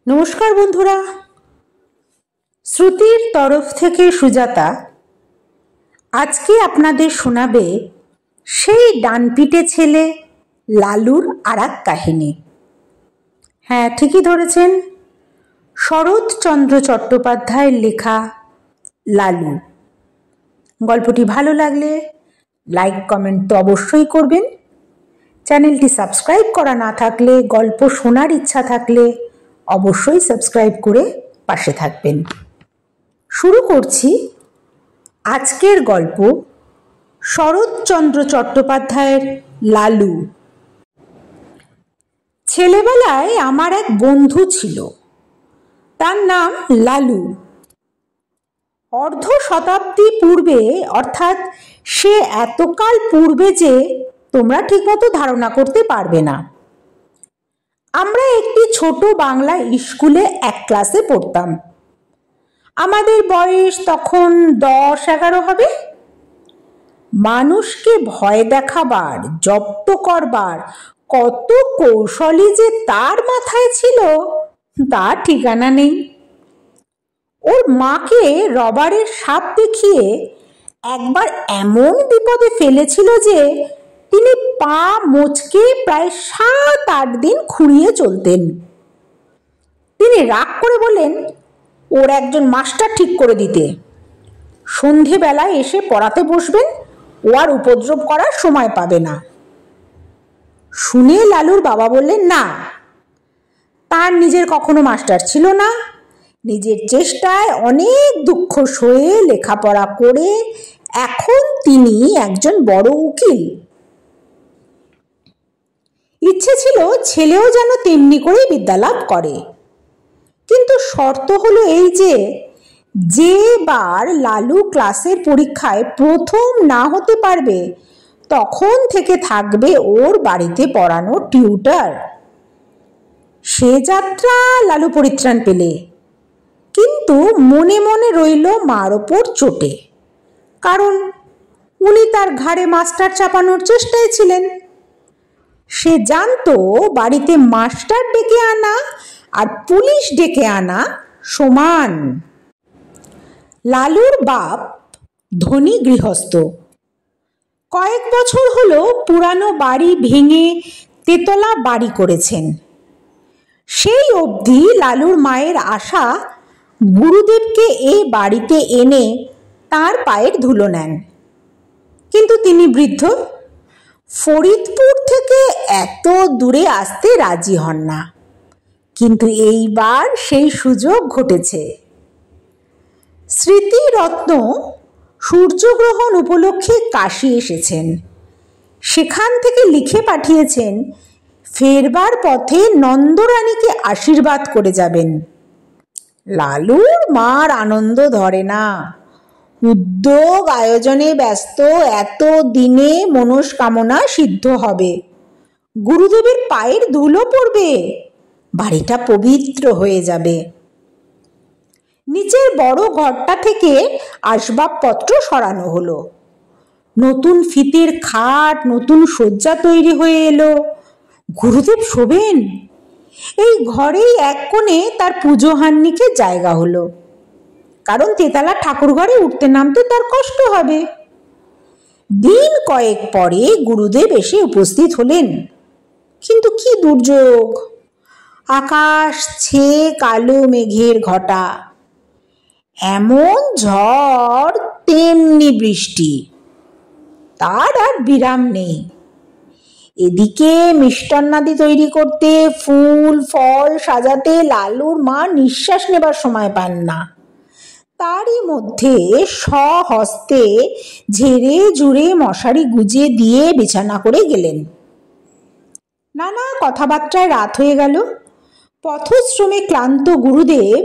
নমস্কার বন্ধুরা, শ্রুতির তরফ থেকে সুজাতা আজকে আপনাদের শোনাবে সেই ডানপিটে ছেলে লালুর আর এক কাহিনী। হ্যাঁ, ঠিকই ধরেছেন, শরৎচন্দ্র চট্টোপাধ্যায়ের লেখা লালু। গল্পটি ভালো লাগলে লাইক কমেন্ট তো অবশ্যই করবেন। চ্যানেলটি সাবস্ক্রাইব করা না থাকলে, গল্প শোনার ইচ্ছা থাকলে অবশ্যই সাবস্ক্রাইব করে পাশে থাকবেন। শুরু করছি আজকের গল্প, শরৎচন্দ্র চট্টোপাধ্যায়ের লালু। ছেলেবেলায় আমার এক বন্ধু ছিল, তার নাম লালু। অর্ধ শতাব্দী পূর্বে, অর্থাৎ সে এতকাল পূর্বে যে তোমরা ঠিকমতো ধারণা করতে পারবে না। আমরা একটি ছোট বাংলা স্কুলে এক ক্লাসে পড়তাম। আমাদের বয়স তখন 10-11 হবে। মানুষকে ভয় দেখাবার, জব্দ করবার কত কৌশলই যে তার মাথায় ছিল তার ঠিকানা নেই। ওর মাকে রবারের সাপ দেখিয়ে একবার এমন বিপদে ফেলেছিল যে তিনি পা মোচকে প্রায় 7-8 দিন খুঁড়িয়ে চলতেন। তিনি রাগ করে বললেন ওর একজন মাস্টার ঠিক করে দিতে, সন্ধেবেলায় এসে পড়াতে বসবেন, ও আর উপদ্রব করার সময় পাবে না। শুনে লালুর বাবা বললেন না, তার নিজের কখনো মাস্টার ছিল না। নিজের চেষ্টায় অনেক দুঃখ সয়ে লেখাপড়া করে এখন তিনি একজন বড় উকিল। ইচ্ছে ছিল ছেলেও যেন তেমনি করেই বিদ্যালাভ করে, কিন্তু শর্ত হলো এই যে বার লালু ক্লাসের পরীক্ষায় প্রথম না হতে পারবে তখন থেকে থাকবে ওর বাড়িতে পড়ানো টিউটার। সে যাত্রা লালু পরিত্রাণ পেলে, কিন্তু মনে মনে রইল মার ওপর চোটে, কারণ উনি তার ঘাড়ে মাস্টার চাপানোর চেষ্টায় ছিলেন। সে জানতো বাড়িতে মাস্টার ডেকে আনা আর পুলিশ ডেকে আনা সমান। লালুর বাপ ধনী গৃহস্থ, কয়েক বছর হলো পুরানো বাড়ি ভেঙে তেতলা বাড়ি করেছেন। সেই অবধি লালুর মায়ের আশা গুরুদেবকে এই বাড়িতে এনে তার পায়ের ধুলো নেন, কিন্তু তিনি বৃদ্ধ, ফরিদপুর থেকে এত দূরে আসতে রাজি হন না। কিন্তু এইবার সেই সুযোগ ঘটেছে। স্মৃতিরত্ন সূর্যগ্রহণ উপলক্ষে কাশী এসেছেন। সেখান থেকে লিখে পাঠিয়েছেন ফেরবার পথে নন্দরানীকে আশীর্বাদ করে যাবেন। লালুর মার আনন্দ ধরে না। উদ্যোগ আয়োজনে ব্যস্ত, এত দিনে মনস্কামনা সিদ্ধ হবে, গুরুদেবের পায়ের ধুলো পড়বে, বাড়িটা পবিত্র হয়ে যাবে। নিচের বড় ঘরটা থেকে আসবাবপত্র সরানো হলো। নতুন ফিতের খাট, নতুন শয্যা তৈরি হয়ে এলো। গুরুদেব শোবেন এই ঘরেই এক কোণে তার পুজো হান্নিকে জায়গা হলো, কারণ তেতলা ঠাকুর ঘরে উঠতে নামতে তার কষ্ট হবে। দিন কয়েক পরে গুরুদেব এসে উপস্থিত হলেন, কিন্তু কি দুর্যোগ! আকাশ ছেয়ে কালো মেঘের ঘটা, এমন ঝড় তেমনি বৃষ্টি, তার আর বিরাম নেই। এদিকে মিষ্টান্নাদি তৈরি করতে, ফুল ফল সাজাতে লালুর মা নিঃশ্বাস নেবার সময় পান না। তারই মধ্যে স্বহস্তে ঝেড়ে ঝুড়ে মশারি গুজিয়ে দিয়ে বিছানা করে গেলেন। নানা কথাবার্তায় রাত হয়ে গেল। পথশ্রমে ক্লান্ত গুরুদেব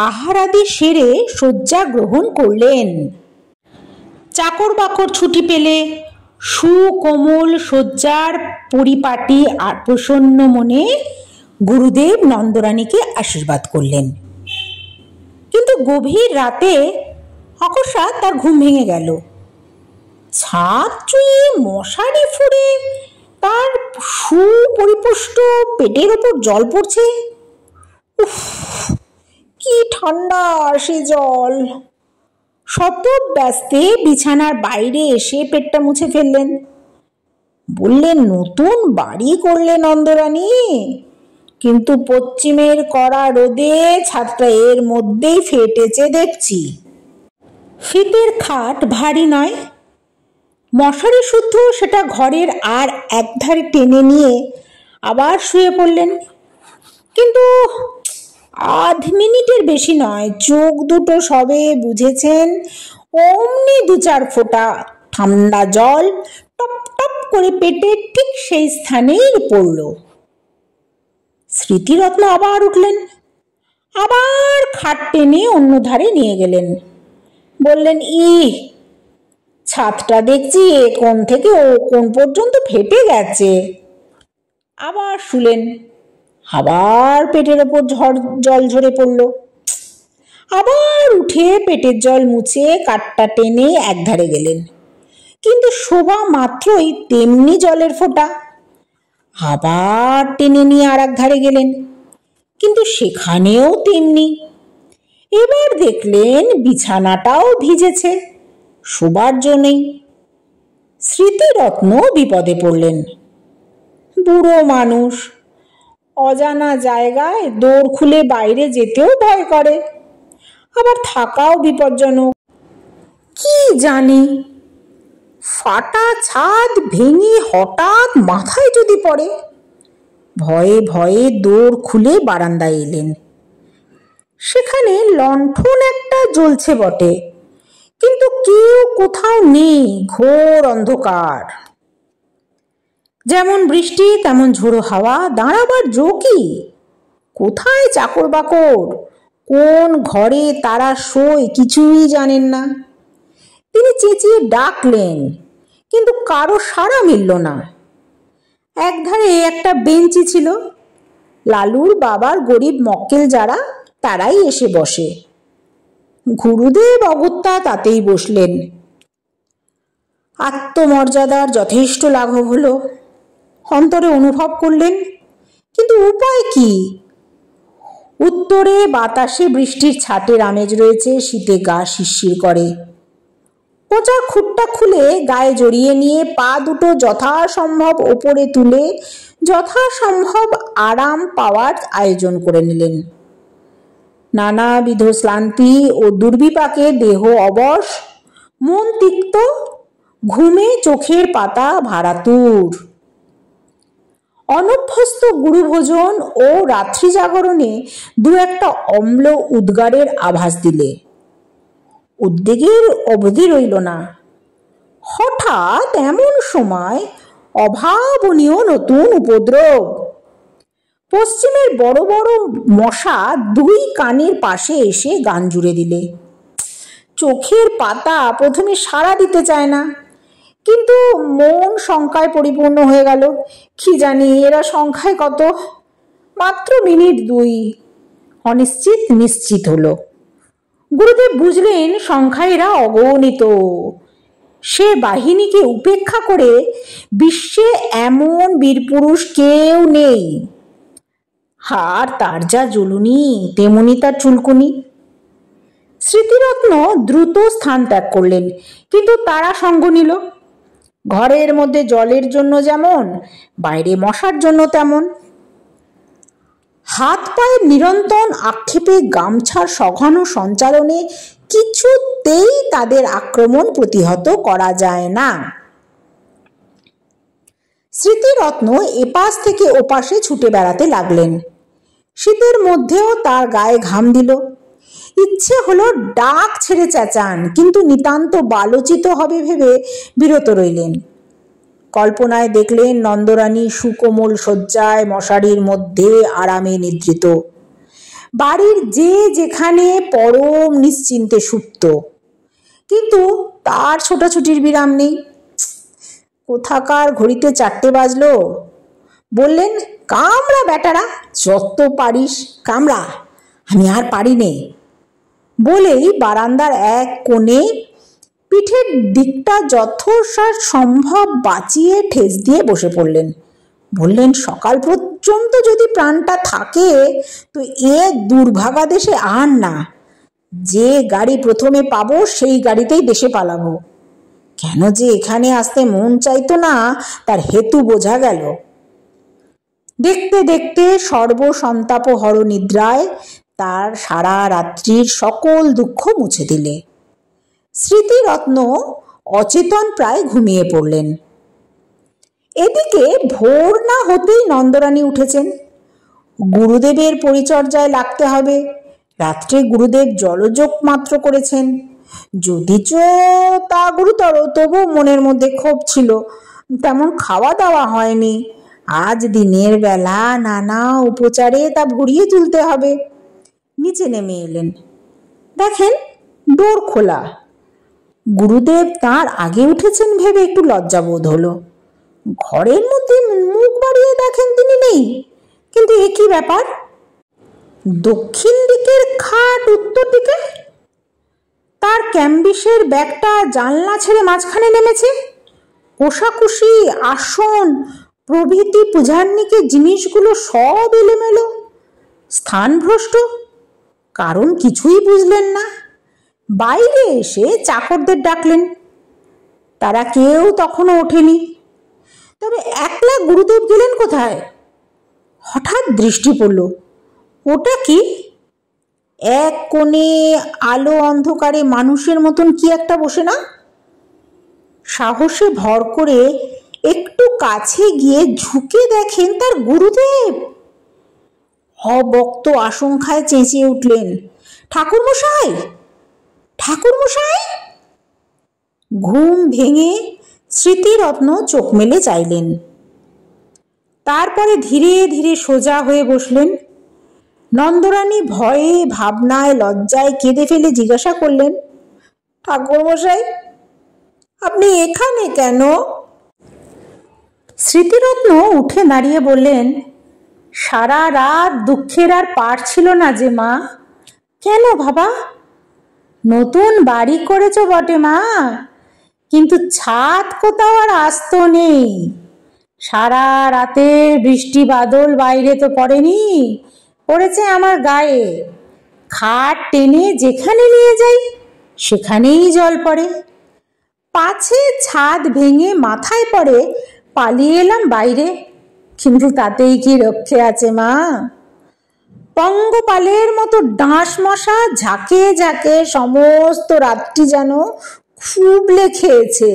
আহারাদি সেরে শয্যা গ্রহণ করলেন। চাকর বাকর ছুটি পেলে সুকোমল শয্যার পরিপাটি আর প্রসন্ন মনে গুরুদেব নন্দরানীকে আশীর্বাদ করলেন। কিন্তু গভীর রাতে অকস্মাৎ তার ঘুম ভেঙে গেল। ছাদ চুঁয়ে মশারি ফুঁড়ে তার সুপরিপুষ্ট পেটের ওপর জল পড়ছে। উফ, কি ঠান্ডা সে জল। শত ব্যস্তে বিছানার বাইরে এসে পেটটা মুছে ফেললেন। বললেন, নতুন বাড়ি করলে নন্দরানী, কিন্তু পশ্চিমের কড়া রোদে ছাদটা এর মধ্যেই ফেটেছে দেখছি। ফিতের খাট ভারী নয়, মশারি শুদ্ধ সেটা ঘরের আর একধারে টেনে নিয়ে আবার শুয়ে পড়লেন। কিন্তু আধ মিনিটের বেশি নয়, চোখ দুটো সবে বুঝেছেন, অমনি 2-4 ফোঁটা ঠান্ডা জল টপ টপ করে পেটের ঠিক সেই স্থানেই পড়ল। স্মৃতিরত্ন আবার উঠলেন, আবার খাট টেনে অন্য ধারে নিয়ে গেলেন। বললেন, ছাদটা দেখছি এ কোণ থেকে ও কোণ পর্যন্ত ফেটে গেছে। আবার শুলেন, আবার পেটের ওপর জল ঝরে পড়ল। আবার উঠে পেটের জল মুছে কাঠটা টেনে একধারে গেলেন, কিন্তু শোভা মাত্রই তেমনি জলের ফোঁটা। আবার টেনে নিয়ে আর এক ধারে গেলেন, কিন্তু সেখানেও তেমনি। এবার দেখলেন বিছানাটাও ভিজেছে, শোবার জন্যই। স্মৃতিরত্ন বিপদে পড়লেন। বুড়ো মানুষ, অজানা জায়গায় দোর খুলে বাইরে যেতেও ভয় করে, আবার থাকাও বিপজ্জনক। কি জানি, ফাটা ছাদ ভেঙে হঠাৎ মাথায় যদি পড়ে। ভয়ে ভয়ে দোর খুলে বারান্দায় এলেন। সেখানে লণ্ঠন একটা জ্বলছে বটে, কিন্তু কেউ কোথাও নেই, ঘোর অন্ধকার। যেমন বৃষ্টি তেমন ঝোড়ো হাওয়া, দাঁড়াবার জো কি? কোথায় চাকর বাকর, কোন ঘরে তারা শোয় কিছুই জানেন না। তিনি চেঁচিয়ে ডাকলেন, কিন্তু কারো সাড়া মিলল না। একধারে একটা বেঞ্চি ছিল, লালুর বাবার গরিব মক্কেল যারা, তারাই এসে বসে। গুরুদেব অগত্যা তাতেই বসলেন। আত্মমর্যাদার যথেষ্ট লাঘব হলো, অন্তরে অনুভব করলেন, কিন্তু উপায় কি? উত্তরে বাতাসে বৃষ্টির ছাটের আমেজ রয়েছে, শীতে গা শিরশির করে। কোচার খুঁটটা খুলে গায়ে জড়িয়ে নিয়ে পা দুটো যথাসম্ভব ওপরে তুলে যথাসম্ভব আরাম পাওয়ার আয়োজন করে নিলেন। নানাবিধ শ্লান্তি ও দুর্বিপাকে দেহ অবশ, মন তিক্ত, ঘুমে চোখের পাতা ভারাতুর। অনভ্যস্ত গুরুভোজন ও রাত্রি জাগরণে 2-একটা অম্ল উদ্গারের আভাস দিলে। উদ্বেগের অবধি রইল না। হঠাৎ এমন সময় অভাবনীয় নতুন উপদ্রব। পশ্চিমের বড় বড় মশা 2 কানের পাশে এসে গান জুড়ে দিলে। চোখের পাতা প্রথমে সাড়া দিতে চায় না, কিন্তু মন শঙ্কায় পরিপূর্ণ হয়ে গেল। কি জানি এরা সংখ্যায় কত? মাত্র মিনিট 2। অনিশ্চিত নিশ্চিত হলো। গুরুদেব বুঝলেন সংখ্যায় এরা অগণিত। সে বাহিনীকে উপেক্ষা করে বিশ্বে এমন বীরপুরুষ কেউ নেই। আর তার যা জ্বলুনি, তেমনি তার চুলকুনি। স্মৃতিরত্ন দ্রুত স্থান ত্যাগ করলেন, কিন্তু তারা সঙ্গ নিল। ঘরের মধ্যে জলের জন্য যেমন, বাইরে মশার জন্য তেমন। হাত পায়ের নিরন্তর আক্ষেপে গামছার সঘন সঞ্চালনে কিছুতেই তাদের আক্রমণ প্রতিহত করা যায় না। স্মৃতিরত্ন এপাশ থেকে ওপাশে ছুটে বেড়াতে লাগলেন। শীতের মধ্যেও তার গায়ে ঘাম দিল। ইচ্ছে হলো ডাক ছেড়ে চেঁচান, কিন্তু নিতান্ত বালোচিত হবে ভেবে বিরত রইলেন। কল্পনায় দেখলেন নন্দরানী সুকোমল শয্যায় মশারির মধ্যে আরামে নিদ্রিত, বাড়ির যে যেখানে পরম নিশ্চিন্তে সুপ্ত। কিন্তু তার ছোটাছুটির বিরাম নেই। কোথাকার ঘড়িতে 4টে বাজলো। বললেন, কামড়া বেটারা, যত পারিস কামড়া, আমি আর পারি নে। বলেই বারান্দার এক কোণে পিঠের দিকটা যথসাধ্য সম্ভব বাঁচিয়ে ঠেস দিয়ে বসে পড়লেন। বললেন, সকাল পর্যন্ত যদি প্রাণটা থাকে তো এ দুর্ভাগা দেশে আর না, যে গাড়ি প্রথমে পাবো সেই গাড়িতেই দেশে পালাবো। কেন যে এখানে আসতে মন চাইতো না তার হেতু বোঝা গেল। দেখতে দেখতে সর্বসন্তাপহর নিদ্রায় তার সারা রাত্রির সকল দুঃখ মুছে দিলে। স্মৃতিরত্ন অচেতন প্রায় ঘুমিয়ে পড়লেন। এদিকে ভোর না হতেই নন্দরানী উঠেছেন। গুরুদেবের পরিচর্যায় লাগতে হবে। রাত্রে গুরুদেব জলযোগ মাত্র করেছেন, যদিচ তা গুরুতর, তবু মনের মধ্যে ক্ষোভ ছিল। তেমন খাওয়া দাওয়া হয়নি। আজ দিনের বেলা নানা উপচারে তা ভরিয়ে তুলতে হবে। নিচে নেমে এলেন, দেখেন ডোর খোলা। গুরুদেব তার আগে উঠেছেন ভেবে একটু লজ্জাবোধ হলো। ঘরের মধ্যে মুখ বাড়িয়ে দেখেন তিনি নেই। কিন্তু এ কি ব্যাপার? দক্ষিণ দিকের খাট উত্তর দিকে, তার ক্যাম্বিসের ব্যাগটা জানলা ছেড়ে মাঝখানে নেমেছে। কোষাকুষি, আসন প্রভৃতি পূজার্নিকের জিনিসগুলো সব এলোমেলো, স্থানভ্রষ্ট। কারণ কিছুই বুঝলেন না। বাইরে এসে চাকরদের ডাকলেন, তারা কেউ তখনও ওঠেনি। তবে একলা গুরুদেব গেলেন কোথায়? হঠাৎ দৃষ্টি পড়ল, ওটা কি? এক কোণে আলো অন্ধকারে মানুষের মতন কি একটা বসে না? সাহসে ভর করে একটু কাছে গিয়ে ঝুঁকে দেখেন তার গুরুদেব। অবক্ত আশঙ্কায় চেঁচিয়ে উঠলেন, ঠাকুরমশাই, ঠাকুরমশাই! ঘুম ভেঙে স্মৃতিরত্ন চোখ মেলে চাইলেন। তারপরে ধীরে ধীরে সোজা হয়ে বসলেন। নন্দরানী ভয়ে ভাবনায় লজ্জায় কেঁদে ফেলে জিজ্ঞাসা করলেন, ঠাকুরমশাই, আপনি এখানে কেন? স্মৃতিরত্ন উঠে দাঁড়িয়ে বললেন, সারা রাত দুঃখের আর পার ছিল না যে মা। কেন বাবা? নতুন বাড়ি করেছ বটে মা, কিন্তু ছাদ কোথাও আর আস্ত নেই। সারা রাতের বৃষ্টি বাদল বাইরে তো পড়েনি, পড়েছে আমার গায়ে। খাট টেনে যেখানে নিয়ে যাই সেখানেই জল পড়ে। পাছে ছাদ ভেঙে মাথায় পড়ে পালিয়ে এলাম বাইরে, কিন্তু তাতেই কি রক্ষে আছে মা? পঙ্গপালের মতো ডাঁশ মশা ঝাঁকে ঝাঁকে সমস্ত রাত্রি যেন খুবলে খেয়েছে।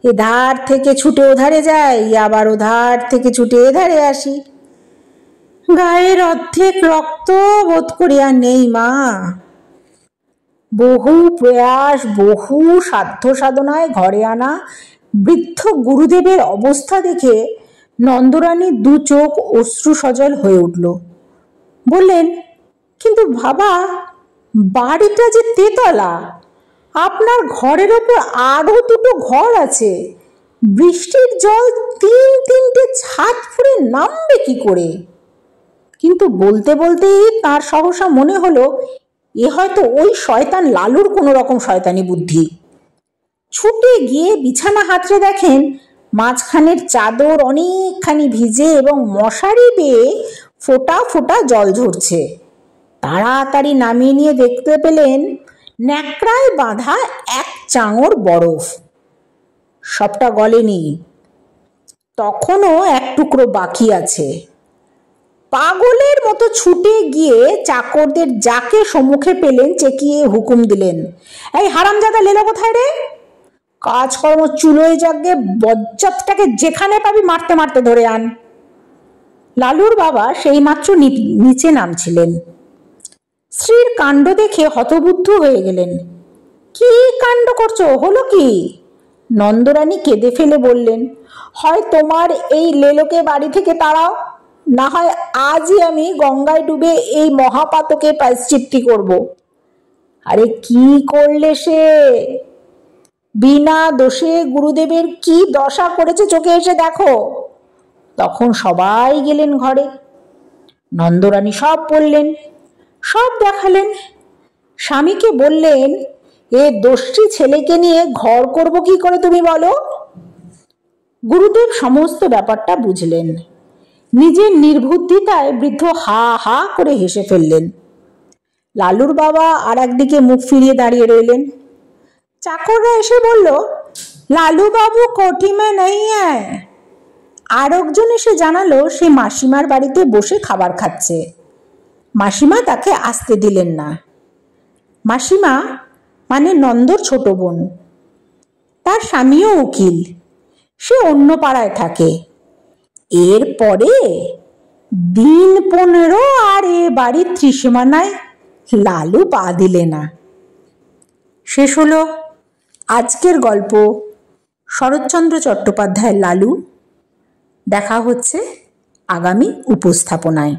এধার থেকে ছুটে ওধারে যাই, আবার ওধার থেকে ছুটে এধারে আসি। গায়ের অর্ধেক রক্ত বোধ করিয়া নেই মা। বহু প্রয়াস, বহু সাধ্য সাধনায় ঘরে আনা বৃদ্ধ গুরুদেবের অবস্থা দেখে নন্দরানীর দু চোখ অশ্রু সজল হয়ে উঠল। বললেন, কিন্তু বাবা, বাড়িটা যে তেতলা, আপনার ঘরের ওপর আরো দুটো ঘর আছে। বৃষ্টির জল তিন তিনটে ছাদ ফুঁড়ে নামবে কি করে? কিন্তু বলতে বলতেই তার সহসা মনে হলো এ হয়তো ওই শয়তান লালুর কোনো রকম শয়তানি বুদ্ধি। ছুটে গিয়ে বিছানা হাতড়ে দেখেন মাঝখানের চাদর অনেকখানি ভিজে এবং মশারি বেয়ে ফোঁটা ফোঁটা জল ঝরছে। তাড়াতাড়ি নামিয়ে নিয়ে দেখতে পেলেন ন্যাকড়ায় বাঁধা এক চাঙড় বরফ। সবটা গলেনি, তখনও এক টুকরো বাকি আছে। পাগলের মতো ছুটে গিয়ে চাকরদের যাকে সম্মুখে পেলেন চেঁকিয়ে হুকুম দিলেন, এই হারামজাদা লেলো কোথায় রে? কাজকর্ম চুলোয় যাগে, বজ্জাতটাকে যেখানে পাবি মারতে মারতে ধরে আন। লালুর বাবা সেই মাত্র নিচে নামছিলেন। স্ত্রীর কাণ্ড দেখে হতবুদ্ধ হয়ে গেলেন। কি কাণ্ড করছো, হলো কি? নন্দরানী কেঁদে ফেলে বললেন, হয় তোমার এই লেলোকে বাড়ি থেকে তাড়াও, না হয় আজই আমি গঙ্গায় ডুবে এই মহাপাতকে প্রায়শ্চিত্তি করব। আরে কি করলে সে? বিনা দোষে গুরুদেবের কি দশা করেছে চোখে এসে দেখো। তখন সবাই গেলেন ঘরে। নন্দরানী সব বললেন, সব দেখালেন। স্বামীকে বললেন, এ দোষী ছেলেকে নিয়ে ঘর করব কি করে তুমি বলো? গুরুদেব সমস্ত ব্যাপারটা বুঝলেন। নিজের নির্বুদ্ধিতায় বৃদ্ধ হা হা করে হেসে ফেললেন। লালুর বাবা আর একদিকে মুখ ফিরিয়ে দাঁড়িয়ে রইলেন। চাকররা এসে বলল, লালু বাবু কোঠি মে নেই হ্যায়। আর একজন এসে জানালো সে মাসিমার বাড়িতে বসে খাবার খাচ্ছে। মাসিমা তাকে আসতে দিলেন না। মাসিমা মানে নন্দর ছোট বোন। তার স্বামীও উকিল, সে অন্য পাড়ায় থাকে। এরপরে দিন 15 আর এ বাড়ির ত্রিসীমানায় লালু পা দিলে না। শেষ হলো আজকের গল্প শরৎচন্দ্র চট্টোপাধ্যায়ের লালু। দেখা হচ্ছে আগামী উপস্থাপনায়।